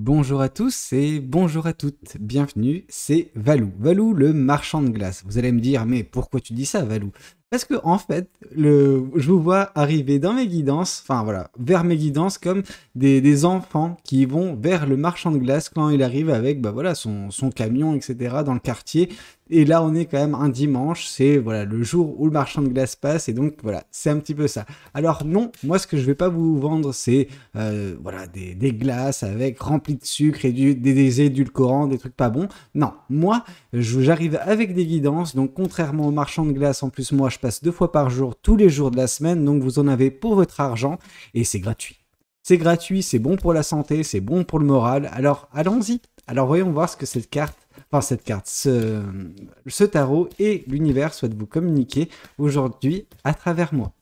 Bonjour à tous et bonjour à toutes. Bienvenue, c'est Valou. Valou, le marchand de glace. Vous allez me dire, mais pourquoi tu dis ça, Valou? Parce que en fait, je vous vois arriver dans mes guidances, enfin voilà, vers mes guidances comme des enfants qui vont vers le marchand de glace quand il arrive avec bah voilà son camion, etc. dans le quartier. Et là, on est quand même un dimanche, c'est voilà le jour où le marchand de glace passe, et donc voilà, c'est un petit peu ça. Alors non, moi ce que je vais pas vous vendre, c'est voilà, des glaces avec remplies de sucre et des édulcorants, des trucs pas bons. Non, moi, j'arrive avec des guidances, donc contrairement aux marchands de glace, en plus moi je passe 2 fois par jour, tous les jours de la semaine, donc vous en avez pour votre argent, et c'est gratuit. C'est gratuit, c'est bon pour la santé, c'est bon pour le moral, alors allons-y. Alors voyons voir ce que ce tarot et l'univers souhaitent vous communiquer aujourd'hui à travers moi.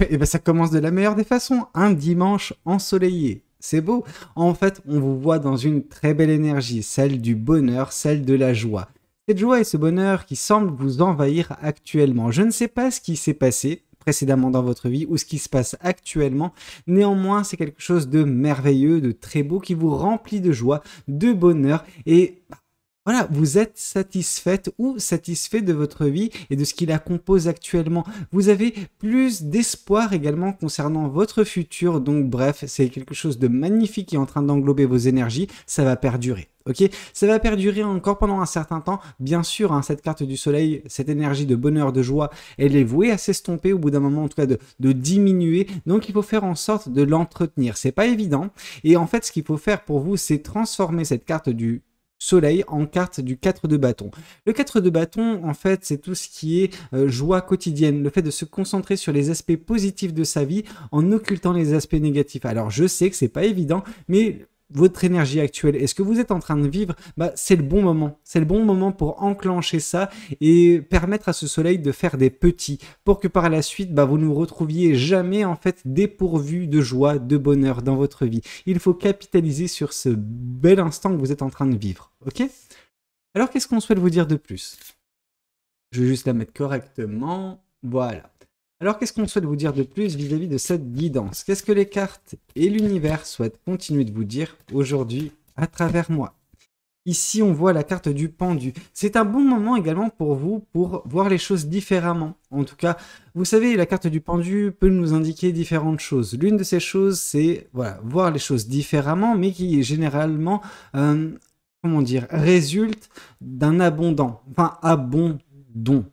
Et ben ça commence de la meilleure des façons, un dimanche ensoleillé. C'est beau. En fait, on vous voit dans une très belle énergie, celle du bonheur, celle de la joie. Cette joie et ce bonheur qui semblent vous envahir actuellement. Je ne sais pas ce qui s'est passé précédemment dans votre vie ou ce qui se passe actuellement. Néanmoins, c'est quelque chose de merveilleux, de très beau qui vous remplit de joie, de bonheur et voilà, vous êtes satisfaite ou satisfait de votre vie et de ce qui la compose actuellement. Vous avez plus d'espoir également concernant votre futur. Donc bref, c'est quelque chose de magnifique qui est en train d'englober vos énergies. Ça va perdurer. Ok, ça va perdurer encore pendant un certain temps. Bien sûr, hein, cette carte du soleil, cette énergie de bonheur, de joie, elle est vouée à s'estomper au bout d'un moment, en tout cas de diminuer. Donc il faut faire en sorte de l'entretenir. C'est pas évident. Et en fait, ce qu'il faut faire pour vous, c'est transformer cette carte du soleil en carte du 4 de bâton. Le 4 de bâton, en fait, c'est tout ce qui est joie quotidienne, le fait de se concentrer sur les aspects positifs de sa vie en occultant les aspects négatifs. Alors, je sais que c'est pas évident, mais votre énergie actuelle, est-ce que vous êtes en train de vivre, bah, c'est le bon moment. C'est le bon moment pour enclencher ça et permettre à ce soleil de faire des petits pour que par la suite, bah, vous ne vous retrouviez jamais en fait dépourvu de joie, de bonheur dans votre vie. Il faut capitaliser sur ce bel instant que vous êtes en train de vivre. Ok? Alors qu'est-ce qu'on souhaite vous dire de plus? Je vais juste la mettre correctement. Voilà. Alors, qu'est-ce qu'on souhaite vous dire de plus vis-à-vis de cette guidance? Qu'est-ce que les cartes et l'univers souhaitent continuer de vous dire aujourd'hui à travers moi? Ici, on voit la carte du pendu. C'est un bon moment également pour vous pour voir les choses différemment. En tout cas, vous savez, la carte du pendu peut nous indiquer différentes choses. L'une de ces choses, c'est voilà, voir les choses différemment, mais qui est généralement, comment dire, résulte d'un abondant. Enfin, abondant.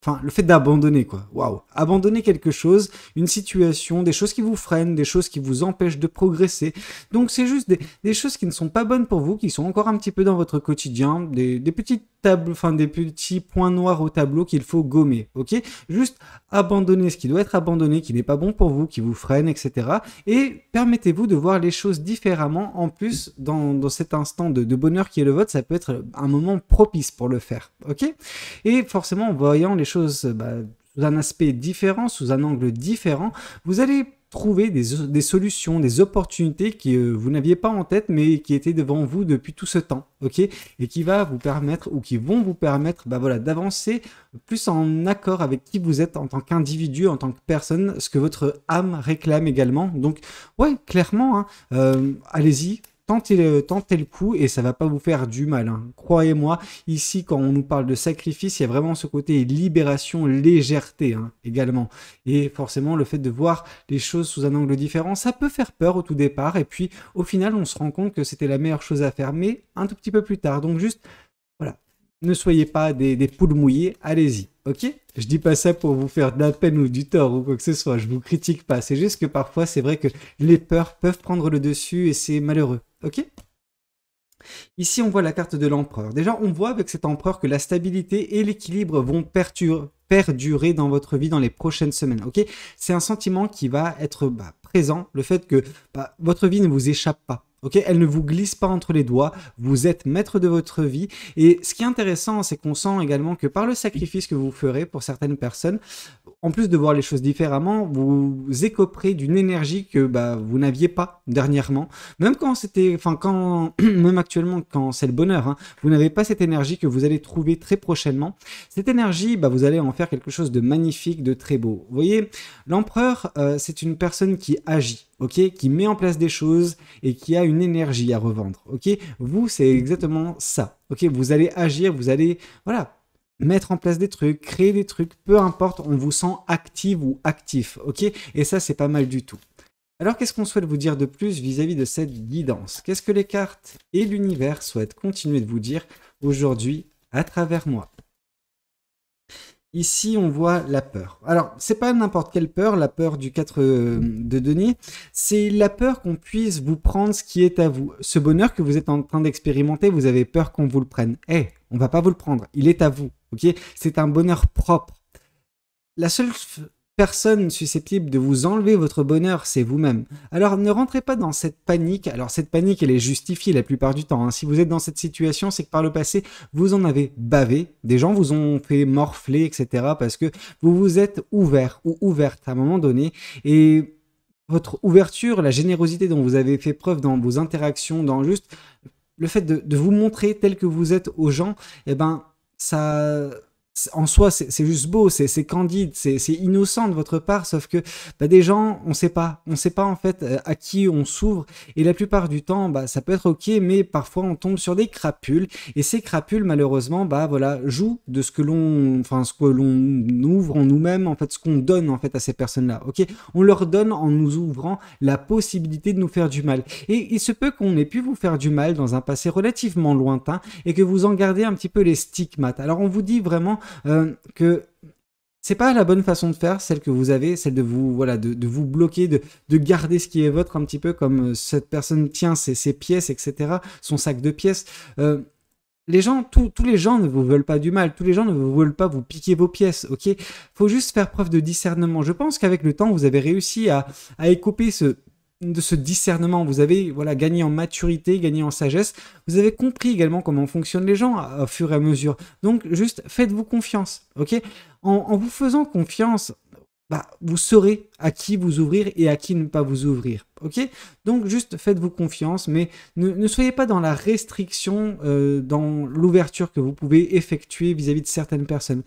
Enfin, le fait d'abandonner, quoi. Waouh. Abandonner quelque chose, une situation, des choses qui vous freinent, des choses qui vous empêchent de progresser. Donc, c'est juste des choses qui ne sont pas bonnes pour vous, qui sont encore un petit peu dans votre quotidien, des petites tables, enfin, des petits points noirs au tableau qu'il faut gommer, ok? Juste abandonner ce qui doit être abandonné, qui n'est pas bon pour vous, qui vous freine, etc. Et permettez-vous de voir les choses différemment. En plus, dans cet instant de bonheur qui est le vôtre, ça peut être un moment propice pour le faire, ok? Et forcément, en voyant les choses sous un aspect différent, sous un angle différent, vous allez trouver des solutions, des opportunités que vous n'aviez pas en tête, mais qui étaient devant vous depuis tout ce temps, ok? Et qui va vous permettre, ou qui vont vous permettre, bah voilà, d'avancer plus en accord avec qui vous êtes en tant qu'individu, en tant que personne, ce que votre âme réclame également. Donc, ouais, clairement, hein, allez-y, tentez le coup et ça va pas vous faire du mal, hein. Croyez-moi, ici, quand on nous parle de sacrifice, il y a vraiment ce côté libération, légèreté, hein, également. Et forcément, le fait de voir les choses sous un angle différent, ça peut faire peur au tout départ. Et puis, au final, on se rend compte que c'était la meilleure chose à faire, mais un tout petit peu plus tard. Donc, juste, voilà, ne soyez pas des poules mouillées, allez-y, ok? Je dis pas ça pour vous faire de la peine ou du tort ou quoi que ce soit, je vous critique pas. C'est juste que parfois, c'est vrai que les peurs peuvent prendre le dessus et c'est malheureux, ok? Ici, on voit la carte de l'empereur. Déjà, on voit avec cet empereur que la stabilité et l'équilibre vont perdurer dans votre vie dans les prochaines semaines. Ok, c'est un sentiment qui va être présent, le fait que votre vie ne vous échappe pas. Ok, elle ne vous glisse pas entre les doigts, vous êtes maître de votre vie. Et ce qui est intéressant, c'est qu'on sent également que par le sacrifice que vous ferez pour certaines personnes, en plus de voir les choses différemment, vous écoperez d'une énergie que bah, vous n'aviez pas dernièrement. Même quand c'était, enfin quand, même actuellement quand c'est le bonheur, hein, vous n'avez pas cette énergie que vous allez trouver très prochainement. Cette énergie, bah, vous allez en faire quelque chose de magnifique, de très beau. Vous voyez, l'empereur, c'est une personne qui agit, ok, qui met en place des choses et qui a une énergie à revendre, ok. Vous, c'est exactement ça, ok. Vous allez agir, vous allez, voilà, mettre en place des trucs, créer des trucs, peu importe, on vous sent active ou actif, ok. Et ça, c'est pas mal du tout. Alors, qu'est-ce qu'on souhaite vous dire de plus vis-à-vis de cette guidance? Qu'est-ce que les cartes et l'univers souhaitent continuer de vous dire aujourd'hui à travers moi? Ici, on voit la peur. Alors, c'est pas n'importe quelle peur, la peur du 4 de denier. C'est la peur qu'on puisse vous prendre ce qui est à vous. Ce bonheur que vous êtes en train d'expérimenter, vous avez peur qu'on vous le prenne. On va pas vous le prendre. Il est à vous, ok? C'est un bonheur propre. La seule personne susceptible de vous enlever votre bonheur, c'est vous-même. Alors ne rentrez pas dans cette panique. Alors cette panique, elle est justifiée la plupart du temps, hein. Si vous êtes dans cette situation, c'est que par le passé, vous en avez bavé. Des gens vous ont fait morfler, etc. parce que vous vous êtes ouvert ou ouverte à un moment donné. Et votre ouverture, la générosité dont vous avez fait preuve dans vos interactions, dans juste le fait de vous montrer tel que vous êtes aux gens, eh ben, ça, en soi, c'est juste beau, c'est candide, c'est innocent de votre part, sauf que bah, des gens, on sait pas en fait à qui on s'ouvre, et la plupart du temps, bah, ça peut être ok, mais parfois on tombe sur des crapules, et ces crapules, malheureusement, bah voilà, jouent de ce que l'on ouvre en nous-mêmes, en fait, ce qu'on donne en fait à ces personnes-là, ok. On leur donne en nous ouvrant la possibilité de nous faire du mal, et il se peut qu'on ait pu vous faire du mal dans un passé relativement lointain, et que vous en gardez un petit peu les stigmates. Alors on vous dit vraiment que c'est pas la bonne façon de faire, celle que vous avez, celle de vous, voilà, de vous bloquer, de garder ce qui est votre, un petit peu comme cette personne tient ses pièces, etc., son sac de pièces. Les gens, tous les gens ne vous veulent pas du mal, tous les gens ne vous veulent pas vous piquer vos pièces, ok. Faut juste faire preuve de discernement. Je pense qu'avec le temps, vous avez réussi à écoper de ce discernement, vous avez voilà, gagné en maturité, gagné en sagesse, vous avez compris également comment fonctionnent les gens au fur et à mesure. Donc juste faites-vous confiance, ok. En vous faisant confiance, bah, vous saurez à qui vous ouvrir et à qui ne pas vous ouvrir, ok. Donc juste faites-vous confiance, mais ne soyez pas dans la restriction, dans l'ouverture que vous pouvez effectuer vis-à-vis de certaines personnes.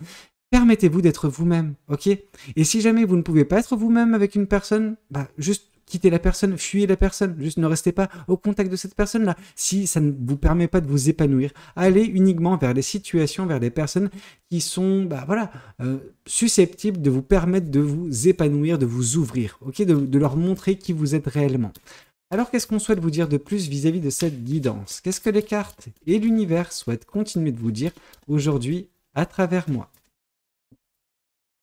Permettez-vous d'être vous-même, ok. Et si jamais vous ne pouvez pas être vous-même avec une personne, bah juste quittez la personne, fuyez la personne, juste ne restez pas au contact de cette personne-là. Si ça ne vous permet pas de vous épanouir, allez uniquement vers des situations, vers des personnes qui sont bah, voilà, susceptibles de vous permettre de vous épanouir, de vous ouvrir, ok, de leur montrer qui vous êtes réellement. Alors qu'est-ce qu'on souhaite vous dire de plus vis-à-vis de cette guidance? Qu'est-ce que les cartes et l'univers souhaitent continuer de vous dire aujourd'hui à travers moi?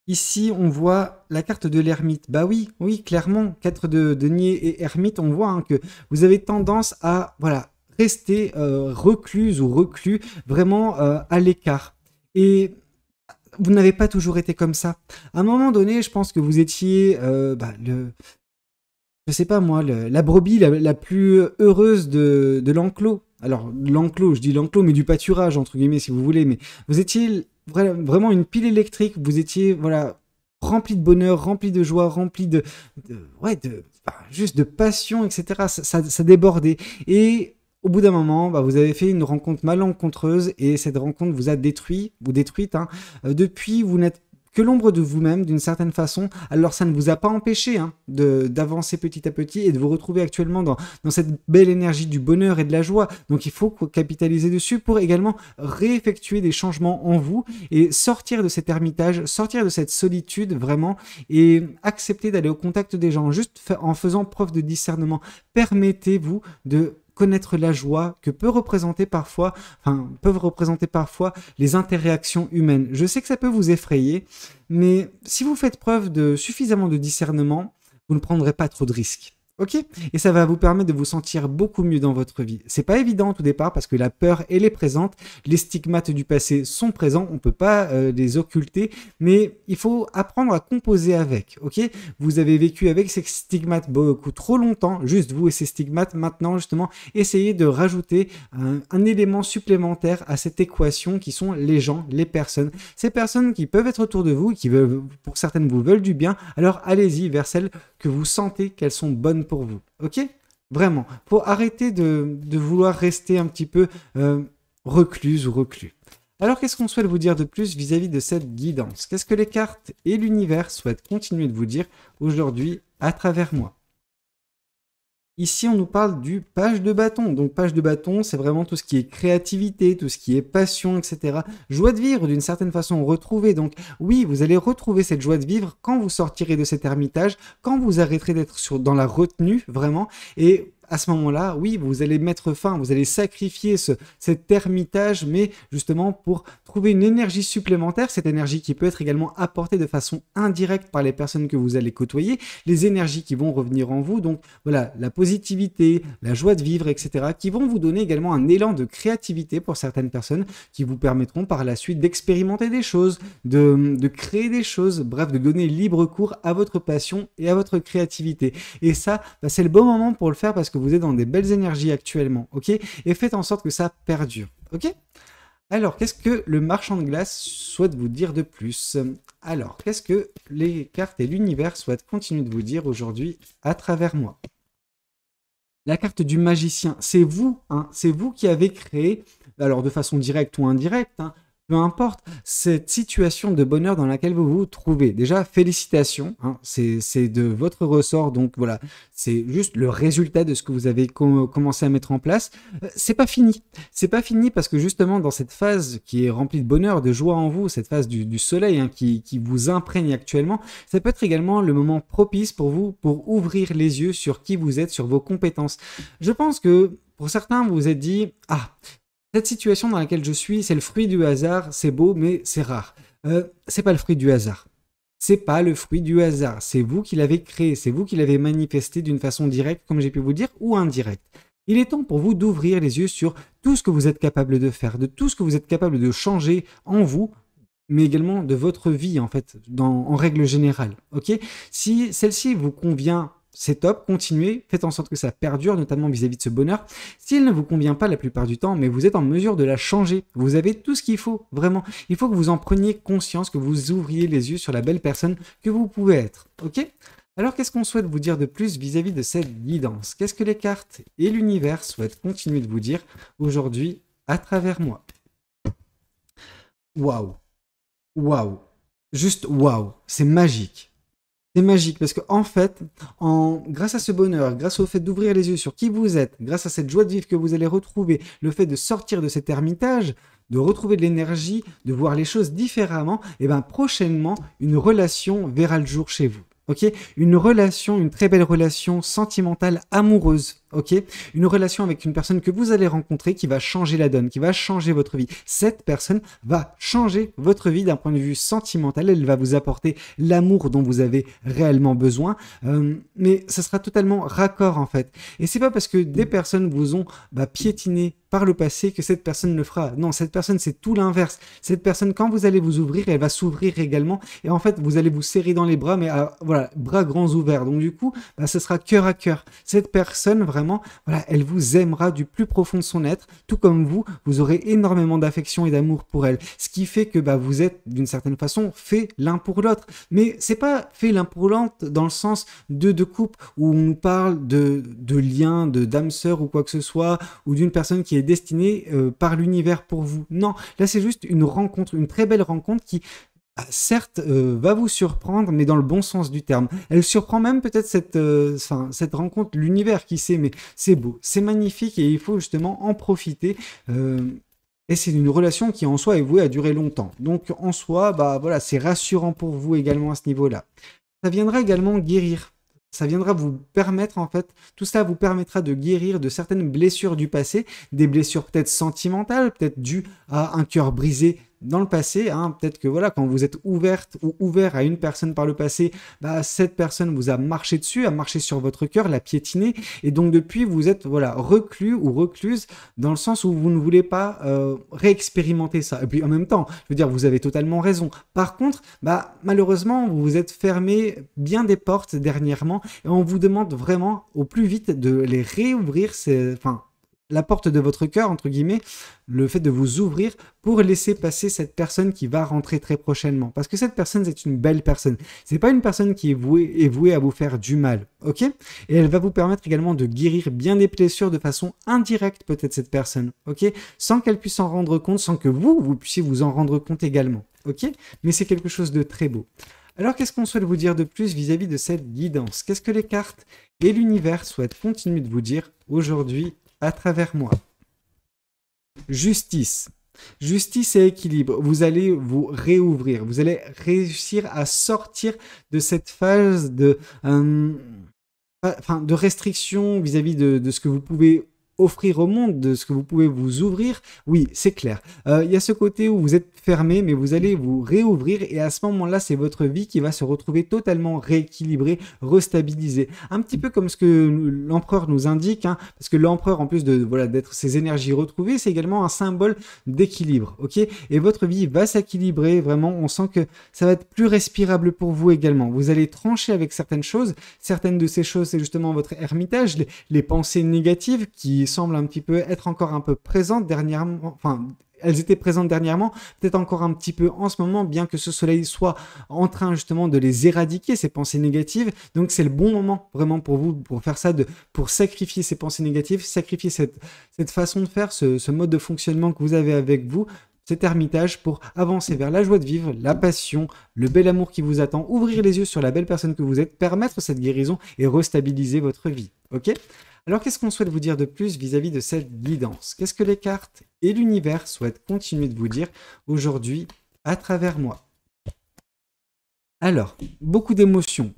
Ici, on voit la carte de l'ermite. Bah oui, clairement, 4 de denier et ermite, on voit hein, que vous avez tendance à voilà, rester recluse ou reclus, vraiment à l'écart. Et vous n'avez pas toujours été comme ça. À un moment donné, je pense que vous étiez je sais pas moi, la brebis la plus heureuse de l'enclos. Alors, l'enclos, je dis l'enclos, mais du pâturage, entre guillemets, si vous voulez. Mais vous étiez vraiment une pile électrique. Vous étiez, voilà, rempli de bonheur, rempli de joie, rempli juste de passion, etc. Ça débordait. Et au bout d'un moment, bah, vous avez fait une rencontre malencontreuse et cette rencontre vous a détruit, ou détruite. Hein. Depuis, vous n'êtes que l'ombre de vous-même d'une certaine façon. Alors ça ne vous a pas empêché hein, d'avancer petit à petit et de vous retrouver actuellement dans cette belle énergie du bonheur et de la joie. Donc il faut capitaliser dessus pour également réeffectuer des changements en vous et sortir de cet ermitage, sortir de cette solitude vraiment et accepter d'aller au contact des gens juste en faisant preuve de discernement. Permettez-vous de connaître la joie que peuvent représenter parfois les interactions humaines. Je sais que ça peut vous effrayer, mais si vous faites preuve de suffisamment de discernement, vous ne prendrez pas trop de risques. Ok? Et ça va vous permettre de vous sentir beaucoup mieux dans votre vie. C'est pas évident au tout départ parce que la peur, elle est présente. Les stigmates du passé sont présents. On peut pas les occulter, mais il faut apprendre à composer avec. Ok? Vous avez vécu avec ces stigmates beaucoup trop longtemps, juste vous et ces stigmates. Maintenant, justement, essayez de rajouter un élément supplémentaire à cette équation qui sont les gens, les personnes. Ces personnes qui peuvent être autour de vous, qui veulent, pour certaines vous veulent du bien. Alors allez-y vers celles que vous sentez qu'elles sont bonnes pour vous, ok? Vraiment, faut arrêter de vouloir rester un petit peu recluse ou reclus. Alors, qu'est-ce qu'on souhaite vous dire de plus vis-à-vis de cette guidance? Qu'est-ce que les cartes et l'univers souhaitent continuer de vous dire aujourd'hui à travers moi? Ici, on nous parle du page de bâton. Donc, page de bâton, c'est vraiment tout ce qui est créativité, tout ce qui est passion, etc. Joie de vivre, d'une certaine façon, retrouvée. Donc, oui, vous allez retrouver cette joie de vivre quand vous sortirez de cet ermitage, quand vous arrêterez d'être dans la retenue, vraiment. Et à ce moment-là, oui, vous allez mettre fin, vous allez sacrifier cet ermitage, mais justement pour trouver une énergie supplémentaire, cette énergie qui peut être également apportée de façon indirecte par les personnes que vous allez côtoyer, les énergies qui vont revenir en vous, donc voilà, la positivité, la joie de vivre, etc., qui vont vous donner également un élan de créativité pour certaines personnes, qui vous permettront par la suite d'expérimenter des choses, de créer des choses, bref, de donner libre cours à votre passion et à votre créativité. Et ça, c'est le bon moment pour le faire parce que vous êtes dans des belles énergies actuellement, ok? Et faites en sorte que ça perdure, ok? Alors, qu'est-ce que le marchand de glace souhaite vous dire de plus? Alors, qu'est-ce que les cartes et l'univers souhaitent continuer de vous dire aujourd'hui à travers moi? La carte du magicien, c'est vous, hein, c'est vous qui avez créé, alors de façon directe ou indirecte, hein, peu importe, cette situation de bonheur dans laquelle vous vous trouvez. Déjà, félicitations, hein, c'est de votre ressort, donc voilà, c'est juste le résultat de ce que vous avez commencé à mettre en place. C'est pas fini, c'est pas fini parce que justement dans cette phase qui est remplie de bonheur, de joie en vous, cette phase du soleil hein, qui vous imprègne actuellement, ça peut être également le moment propice pour vous pour ouvrir les yeux sur qui vous êtes, sur vos compétences. Je pense que pour certains, vous vous êtes dit « Ah, cette situation dans laquelle je suis, c'est le fruit du hasard, c'est beau, mais c'est rare. » C'est pas le fruit du hasard. C'est pas le fruit du hasard. C'est vous qui l'avez créé, c'est vous qui l'avez manifesté d'une façon directe, comme j'ai pu vous dire, ou indirecte. Il est temps pour vous d'ouvrir les yeux sur tout ce que vous êtes capable de faire, de tout ce que vous êtes capable de changer en vous, mais également de votre vie, en fait, en règle générale. Ok? Si celle-ci vous convient, c'est top, continuez, faites en sorte que ça perdure, notamment vis-à-vis de ce bonheur. S'il ne vous convient pas la plupart du temps, mais vous êtes en mesure de la changer, vous avez tout ce qu'il faut, vraiment. Il faut que vous en preniez conscience, que vous ouvriez les yeux sur la belle personne que vous pouvez être, ok? Alors, qu'est-ce qu'on souhaite vous dire de plus vis-à-vis de cette guidance? Qu'est-ce que les cartes et l'univers souhaitent continuer de vous dire aujourd'hui à travers moi? Waouh! Waouh! Juste waouh! C'est magique! C'est magique parce que en fait, grâce à ce bonheur, grâce au fait d'ouvrir les yeux sur qui vous êtes, grâce à cette joie de vivre que vous allez retrouver, le fait de sortir de cet ermitage, de retrouver de l'énergie, de voir les choses différemment, et bien prochainement, une relation verra le jour chez vous. Ok, une relation, une très belle relation sentimentale, amoureuse. Ok, une relation avec une personne que vous allez rencontrer qui va changer la donne, qui va changer votre vie. Cette personne va changer votre vie d'un point de vue sentimental. Elle va vous apporter l'amour dont vous avez réellement besoin, mais ça sera totalement raccord en fait. Et c'est pas parce que des personnes vous ont piétiné par le passé que cette personne le fera. Non, cette personne c'est tout l'inverse. Cette personne, quand vous allez vous ouvrir, elle va s'ouvrir également. Et en fait, vous allez vous serrer dans les bras, mais voilà, bras grands ouverts. Donc du coup, ce sera cœur à cœur. Cette personne vraiment, voilà, elle vous aimera du plus profond de son être, tout comme vous aurez énormément d'affection et d'amour pour elle. Ce qui fait que vous êtes d'une certaine façon fait l'un pour l'autre. Mais c'est pas fait l'un pour l'autre dans le sens de couple où on nous parle de lien, de d'âme sœur ou quoi que ce soit, ou d'une personne qui est destinée par l'univers pour vous. Non, là c'est juste une rencontre, une très belle rencontre qui certes, va vous surprendre, mais dans le bon sens du terme. Elle surprend même peut-être cette rencontre, l'univers, qui sait, mais c'est beau, c'est magnifique et il faut justement en profiter. Et c'est une relation qui en soi est vouée à durer longtemps. Donc en soi, voilà, c'est rassurant pour vous également à ce niveau-là. Ça viendra également guérir. Ça viendra vous permettre, en fait, tout ça vous permettra de guérir de certaines blessures du passé, des blessures peut-être sentimentales, peut-être dues à un cœur brisé dans le passé, hein, peut-être que voilà, quand vous êtes ouverte ou ouvert à une personne par le passé, bah, cette personne vous a marché dessus, a marché sur votre cœur, l'a piétiné, et donc depuis vous êtes voilà reclus ou recluse dans le sens où vous ne voulez pas réexpérimenter ça. Et puis en même temps, je veux dire, vous avez totalement raison. Par contre, bah, malheureusement, vous vous êtes fermé bien des portes dernièrement et on vous demande vraiment au plus vite de les réouvrir, enfin, la porte de votre cœur, entre guillemets, le fait de vous ouvrir pour laisser passer cette personne qui va rentrer très prochainement. Parce que cette personne, c'est une belle personne. C'est pas une personne qui est vouée à vous faire du mal, ok? Et elle va vous permettre également de guérir bien des blessures de façon indirecte, peut-être cette personne, ok? Sans qu'elle puisse s'en rendre compte, sans que vous puissiez vous en rendre compte également, ok? Mais c'est quelque chose de très beau. Alors, qu'est-ce qu'on souhaite vous dire de plus vis-à-vis de cette guidance? Qu'est-ce que les cartes et l'univers souhaitent continuer de vous dire aujourd'hui à travers moi? Justice. Justice et équilibre. Vous allez vous réouvrir. Vous allez réussir à sortir de cette phase de restriction vis-à-vis de ce que vous pouvez offrir au monde, de ce que vous pouvez vous ouvrir, oui, c'est clair. Il y a ce côté où vous êtes fermé, mais vous allez vous réouvrir et à ce moment-là, c'est votre vie qui va se retrouver totalement rééquilibrée, restabilisée. Un petit peu comme ce que l'empereur nous indique, hein, parce que l'empereur, en plus de voilà d'être ses énergies retrouvées, c'est également un symbole d'équilibre, ok? Et votre vie va s'équilibrer, vraiment, on sent que ça va être plus respirable pour vous également. Vous allez trancher avec certaines choses. Certaines de ces choses, c'est justement votre ermitage, les pensées négatives qui semblent un petit peu être encore un peu présentes dernièrement, enfin, elles étaient présentes dernièrement, peut-être encore un petit peu en ce moment, bien que ce soleil soit en train justement de les éradiquer, ces pensées négatives. Donc c'est le bon moment vraiment pour vous, pour faire ça, pour sacrifier ces pensées négatives, sacrifier cette façon de faire, ce mode de fonctionnement que vous avez avec vous, cet ermitage pour avancer vers la joie de vivre, la passion, le bel amour qui vous attend, ouvrir les yeux sur la belle personne que vous êtes, permettre cette guérison et restabiliser votre vie. Ok ? Alors, qu'est-ce qu'on souhaite vous dire de plus vis-à-vis de cette guidance? Qu'est-ce que les cartes et l'univers souhaitent continuer de vous dire aujourd'hui à travers moi? Alors, beaucoup d'émotions,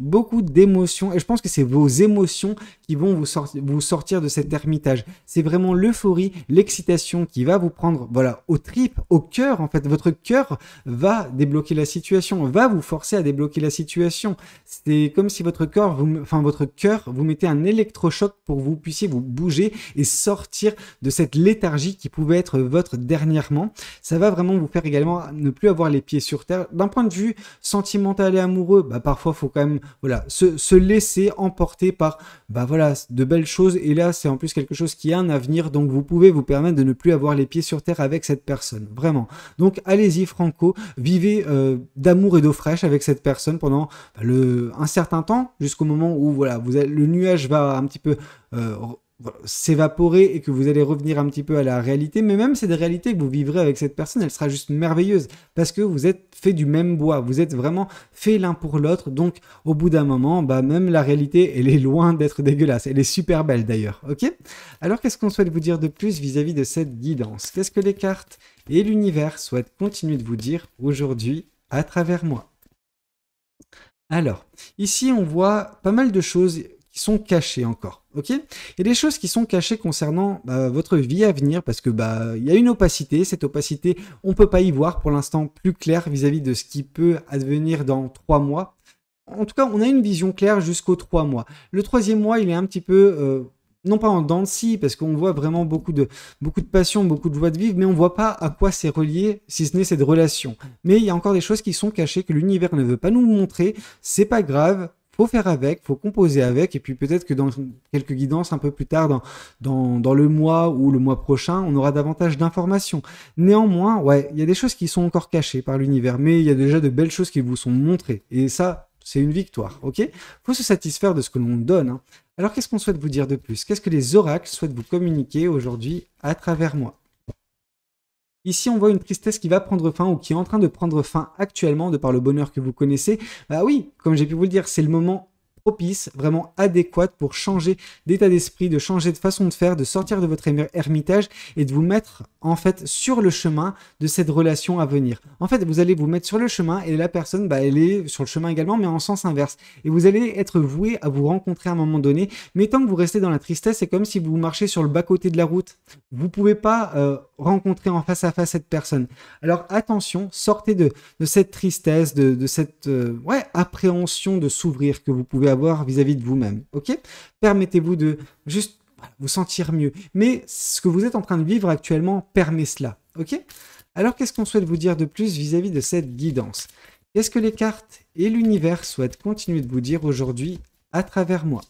et je pense que c'est vos émotions qui vont vous sortir de cet ermitage. C'est vraiment l'euphorie, l'excitation qui va vous prendre, voilà, aux tripes, au cœur, en fait. Votre cœur va débloquer la situation, va vous forcer à débloquer la situation. C'est comme si votre cœur, vous mettez un électrochoc pour que vous puissiez vous bouger et sortir de cette léthargie qui pouvait être votre dernièrement. Ça va vraiment vous faire également ne plus avoir les pieds sur terre. D'un point de vue sentimental et amoureux, bah parfois faut quand même voilà se laisser emporter par bah voilà de belles choses, et là c'est en plus quelque chose qui a un avenir, donc vous pouvez vous permettre de ne plus avoir les pieds sur terre avec cette personne, vraiment. Donc allez-y franco, vivez d'amour et d'eau fraîche avec cette personne pendant un certain temps, jusqu'au moment où voilà le nuage va un petit peu s'évaporer et que vous allez revenir un petit peu à la réalité. Mais même c'est des réalités que vous vivrez avec cette personne, elle sera juste merveilleuse parce que vous êtes fait du même bois, vous êtes vraiment fait l'un pour l'autre. Donc au bout d'un moment, bah même la réalité, elle est loin d'être dégueulasse, elle est super belle d'ailleurs, ok? Alors qu'est-ce qu'on souhaite vous dire de plus vis-à-vis de cette guidance? Qu'est-ce que les cartes et l'univers souhaitent continuer de vous dire aujourd'hui à travers moi? Alors, ici on voit pas mal de choses qui sont cachées encore, ok? Il y a des choses qui sont cachées concernant votre vie à venir parce que il y a une opacité. Cette opacité, on ne peut pas y voir pour l'instant plus clair vis-à-vis de ce qui peut advenir dans 3 mois. En tout cas, on a une vision claire jusqu'aux 3 mois. Le 3e mois, il est un petit peu... non pas en dents de scie, parce qu'on voit vraiment beaucoup de passion, beaucoup de joie de vivre, mais on voit pas à quoi c'est relié, si ce n'est cette relation. Mais il y a encore des choses qui sont cachées, que l'univers ne veut pas nous montrer. C'est pas grave, faut faire avec, faut composer avec, et puis peut-être que dans quelques guidances un peu plus tard, dans le mois ou le mois prochain, on aura davantage d'informations. Néanmoins, ouais, il y a des choses qui sont encore cachées par l'univers, mais il y a déjà de belles choses qui vous sont montrées, et ça, c'est une victoire, ok? Faut se satisfaire de ce que l'on donne, hein. Alors, qu'est-ce qu'on souhaite vous dire de plus? Qu'est-ce que les oracles souhaitent vous communiquer aujourd'hui à travers moi? Ici, on voit une tristesse qui va prendre fin ou qui est en train de prendre fin actuellement de par le bonheur que vous connaissez. Bah oui, comme j'ai pu vous le dire, c'est le moment propice, vraiment adéquat pour changer d'état d'esprit, de changer de façon de faire, de sortir de votre ermitage et de vous mettre en fait sur le chemin de cette relation à venir. En fait, vous allez vous mettre sur le chemin et la personne, elle est sur le chemin également, mais en sens inverse. Et vous allez être voué à vous rencontrer à un moment donné, mais tant que vous restez dans la tristesse, c'est comme si vous marchez sur le bas-côté de la route. Vous pouvez pas rencontrer en face à face cette personne. Alors attention, sortez de cette tristesse, de cette appréhension de s'ouvrir que vous pouvez avoir vis-à-vis de vous-même. Ok? Permettez-vous de juste vous sentir mieux. Mais ce que vous êtes en train de vivre actuellement permet cela. Ok? Alors qu'est-ce qu'on souhaite vous dire de plus vis-à-vis de cette guidance? Qu'est-ce que les cartes et l'univers souhaitent continuer de vous dire aujourd'hui à travers moi?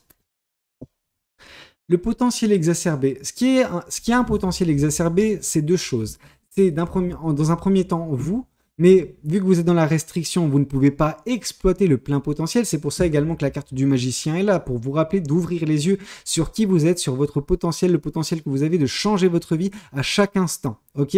Le potentiel exacerbé. Ce qui a un potentiel exacerbé, c'est deux choses. C'est dans un premier temps, vous, mais vu que vous êtes dans la restriction, vous ne pouvez pas exploiter le plein potentiel. C'est pour ça également que la carte du magicien est là, pour vous rappeler d'ouvrir les yeux sur qui vous êtes, sur votre potentiel, le potentiel que vous avez de changer votre vie à chaque instant. Ok,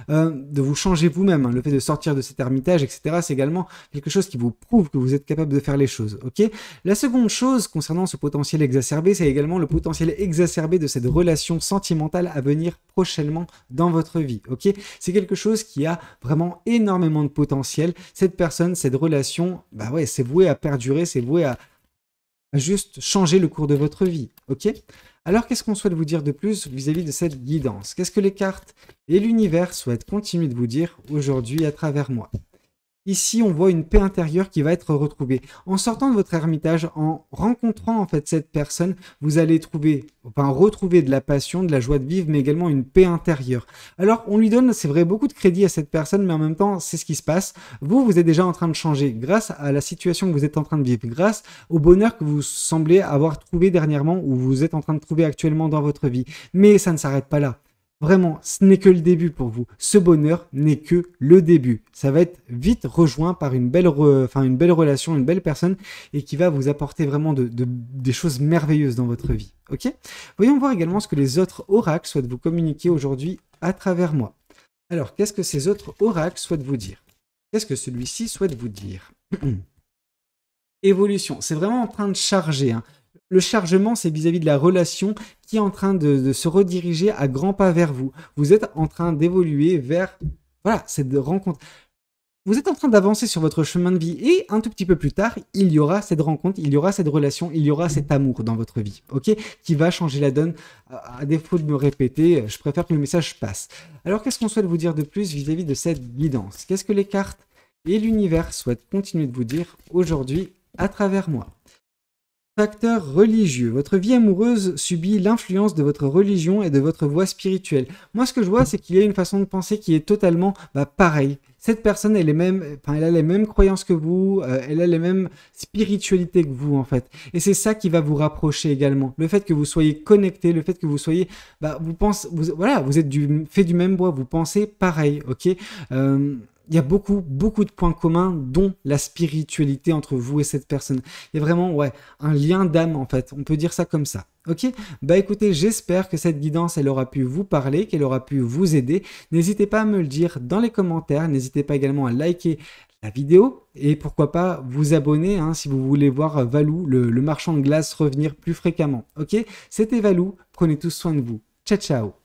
de vous changer vous-même, hein. Le fait de sortir de cet ermitage, etc., c'est également quelque chose qui vous prouve que vous êtes capable de faire les choses. Ok, la seconde chose concernant ce potentiel exacerbé, c'est également le potentiel exacerbé de cette relation sentimentale à venir prochainement dans votre vie. Ok, c'est quelque chose qui a vraiment énormément de potentiel. Cette personne, cette relation, bah ouais, c'est voué à perdurer, c'est voué à juste changer le cours de votre vie. Ok, alors qu'est-ce qu'on souhaite vous dire de plus vis-à-vis de cette guidance? Qu'est-ce que les cartes et l'univers souhaitent continuer de vous dire aujourd'hui à travers moi? Ici, on voit une paix intérieure qui va être retrouvée. En sortant de votre ermitage, en rencontrant en fait cette personne, vous allez retrouver de la passion, de la joie de vivre, mais également une paix intérieure. Alors, on lui donne, c'est vrai, beaucoup de crédit à cette personne, mais en même temps, c'est ce qui se passe. Vous êtes déjà en train de changer grâce à la situation que vous êtes en train de vivre, grâce au bonheur que vous semblez avoir trouvé dernièrement ou vous êtes en train de trouver actuellement dans votre vie. Mais ça ne s'arrête pas là. Vraiment, ce n'est que le début pour vous. Ce bonheur n'est que le début. Ça va être vite rejoint par une belle relation, une belle personne et qui va vous apporter vraiment des choses merveilleuses dans votre vie. Ok? Voyons voir également ce que les autres oracles souhaitent vous communiquer aujourd'hui à travers moi. Alors, qu'est-ce que ces autres oracles souhaitent vous dire? Qu'est-ce que celui-ci souhaite vous dire? Évolution. C'est vraiment en train de charger, hein. Le chargement, c'est vis-à-vis de la relation qui est en train de se rediriger à grands pas vers vous. Vous êtes en train d'évoluer vers cette rencontre. Vous êtes en train d'avancer sur votre chemin de vie et un tout petit peu plus tard, il y aura cette rencontre, il y aura cette relation, il y aura cet amour dans votre vie, ok, qui va changer la donne. À défaut de me répéter, je préfère que le message passe. Alors, qu'est-ce qu'on souhaite vous dire de plus vis-à-vis de cette guidance? Qu'est-ce que les cartes et l'univers souhaitent continuer de vous dire aujourd'hui à travers moi? Facteur religieux. Votre vie amoureuse subit l'influence de votre religion et de votre voie spirituelle. Moi, ce que je vois, c'est qu'il y a une façon de penser qui est totalement pareille. Cette personne, elle a les mêmes croyances que vous, elle a les mêmes spiritualités que vous, en fait. Et c'est ça qui va vous rapprocher également. Le fait que vous soyez connecté, le fait que vous soyez, vous êtes fait du même bois, vous pensez pareil, ok? Il y a beaucoup de points communs, dont la spiritualité entre vous et cette personne. Il y a vraiment un lien d'âme, en fait. On peut dire ça comme ça. Ok? Bah écoutez, j'espère que cette guidance, elle aura pu vous parler, qu'elle aura pu vous aider. N'hésitez pas à me le dire dans les commentaires. N'hésitez pas également à liker la vidéo et pourquoi pas vous abonner si vous voulez voir Valou, le marchand de glace, revenir plus fréquemment. Ok? C'était Valou. Prenez tous soin de vous. Ciao, ciao!